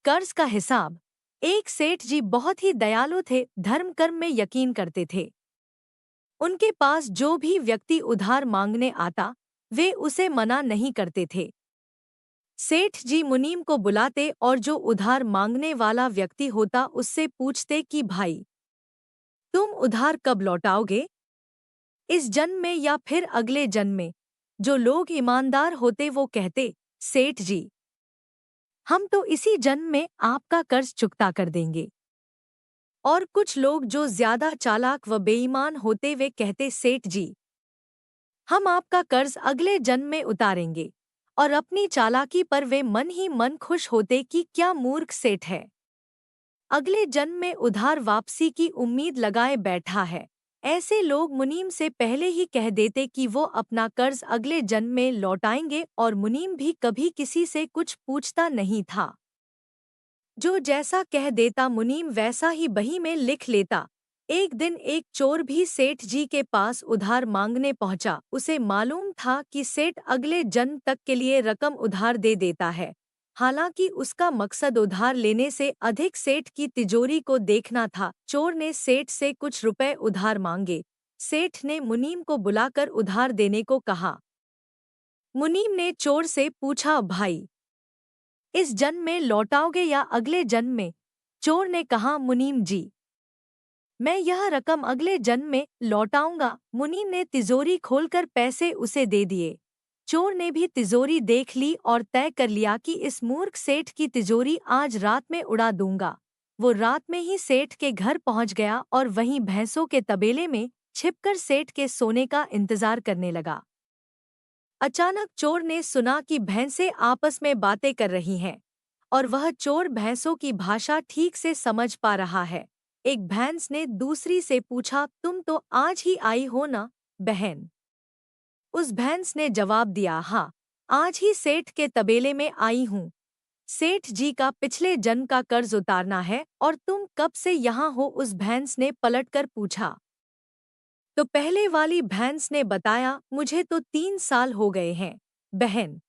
कर्ज का हिसाब। एक सेठ जी बहुत ही दयालु थे, धर्म कर्म में यकीन करते थे। उनके पास जो भी व्यक्ति उधार मांगने आता, वे उसे मना नहीं करते थे। सेठ जी मुनीम को बुलाते और जो उधार मांगने वाला व्यक्ति होता उससे पूछते कि भाई, तुम उधार कब लौटाओगे, इस जन्म में या फिर अगले जन्म में। जो लोग ईमानदार होते वो कहते, सेठ जी, हम तो इसी जन्म में आपका कर्ज चुकता कर देंगे। और कुछ लोग जो ज्यादा चालाक व बेईमान होते वे कहते, सेठ जी, हम आपका कर्ज अगले जन्म में उतारेंगे। और अपनी चालाकी पर वे मन ही मन खुश होते कि क्या मूर्ख सेठ है, अगले जन्म में उधार वापसी की उम्मीद लगाए बैठा है। ऐसे लोग मुनीम से पहले ही कह देते कि वो अपना कर्ज अगले जन्म में लौटाएंगे और मुनीम भी कभी किसी से कुछ पूछता नहीं था। जो जैसा कह देता मुनीम वैसा ही बही में लिख लेता। एक दिन एक चोर भी सेठ जी के पास उधार मांगने पहुंचा। उसे मालूम था कि सेठ अगले जन्म तक के लिए रकम उधार दे देता है। हालांकि उसका मकसद उधार लेने से अधिक सेठ की तिजोरी को देखना था। चोर ने सेठ से कुछ रुपए उधार मांगे। सेठ ने मुनीम को बुलाकर उधार देने को कहा। मुनीम ने चोर से पूछा, भाई, इस जन्म में लौटाओगे या अगले जन्म में? चोर ने कहा, मुनीम जी, मैं यह रकम अगले जन्म में लौटाऊंगा। मुनीम ने तिजोरी खोलकर पैसे उसे दे दिए। चोर ने भी तिजोरी देख ली और तय कर लिया कि इस मूर्ख सेठ की तिजोरी आज रात में उड़ा दूंगा। वो रात में ही सेठ के घर पहुंच गया और वहीं भैंसों के तबेले में छिपकर सेठ के सोने का इंतजार करने लगा। अचानक चोर ने सुना कि भैंसें आपस में बातें कर रही हैं और वह चोर भैंसों की भाषा ठीक से समझ पा रहा है। एक भैंस ने दूसरी से पूछा, तुम तो आज ही आई हो ना बहन? उस भैंस ने जवाब दिया, हाँ, आज ही सेठ के तबेले में आई हूँ। सेठ जी का पिछले जन्म का कर्ज उतारना है। और तुम कब से यहाँ हो? उस भैंस ने पलटकर पूछा। तो पहले वाली भैंस ने बताया, मुझे तो 3 साल हो गए हैं बहन।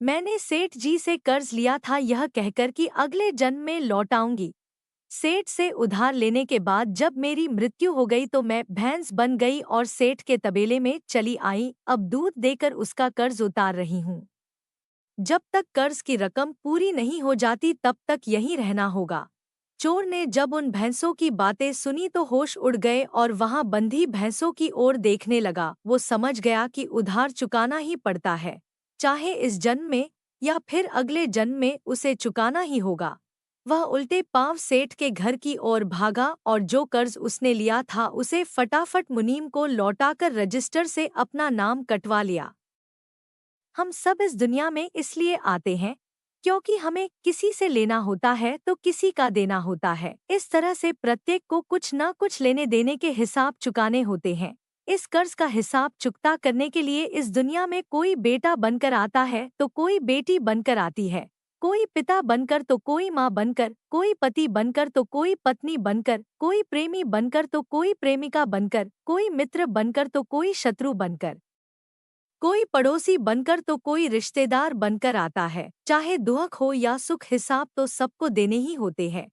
मैंने सेठ जी से कर्ज लिया था यह कहकर कि अगले जन्म में लौटाऊंगी। सेठ से उधार लेने के बाद जब मेरी मृत्यु हो गई तो मैं भैंस बन गई और सेठ के तबेले में चली आई। अब दूध देकर उसका कर्ज उतार रही हूँ। जब तक कर्ज की रकम पूरी नहीं हो जाती तब तक यहीं रहना होगा। चोर ने जब उन भैंसों की बातें सुनी तो होश उड़ गए और वहां बंधी भैंसों की ओर देखने लगा। वो समझ गया कि उधार चुकाना ही पड़ता है, चाहे इस जन्म में या फिर अगले जन्म में उसे चुकाना ही होगा। वह उल्टे पांव सेठ के घर की ओर भागा और जो कर्ज उसने लिया था उसे फटाफट मुनीम को लौटाकर रजिस्टर से अपना नाम कटवा लिया। हम सब इस दुनिया में इसलिए आते हैं क्योंकि हमें किसी से लेना होता है तो किसी का देना होता है। इस तरह से प्रत्येक को कुछ न कुछ लेने देने के हिसाब चुकाने होते हैं। इस कर्ज का हिसाब चुकता करने के लिए इस दुनिया में कोई बेटा बनकर आता है तो कोई बेटी बनकर आती है, कोई पिता बनकर तो कोई माँ बनकर, कोई पति बनकर तो कोई पत्नी बनकर, कोई प्रेमी बनकर तो कोई प्रेमिका बनकर, कोई मित्र बनकर तो कोई शत्रु बनकर, कोई पड़ोसी बनकर तो कोई रिश्तेदार बनकर आता है। चाहे दुख हो या सुख, हिसाब तो सबको देने ही होते हैं।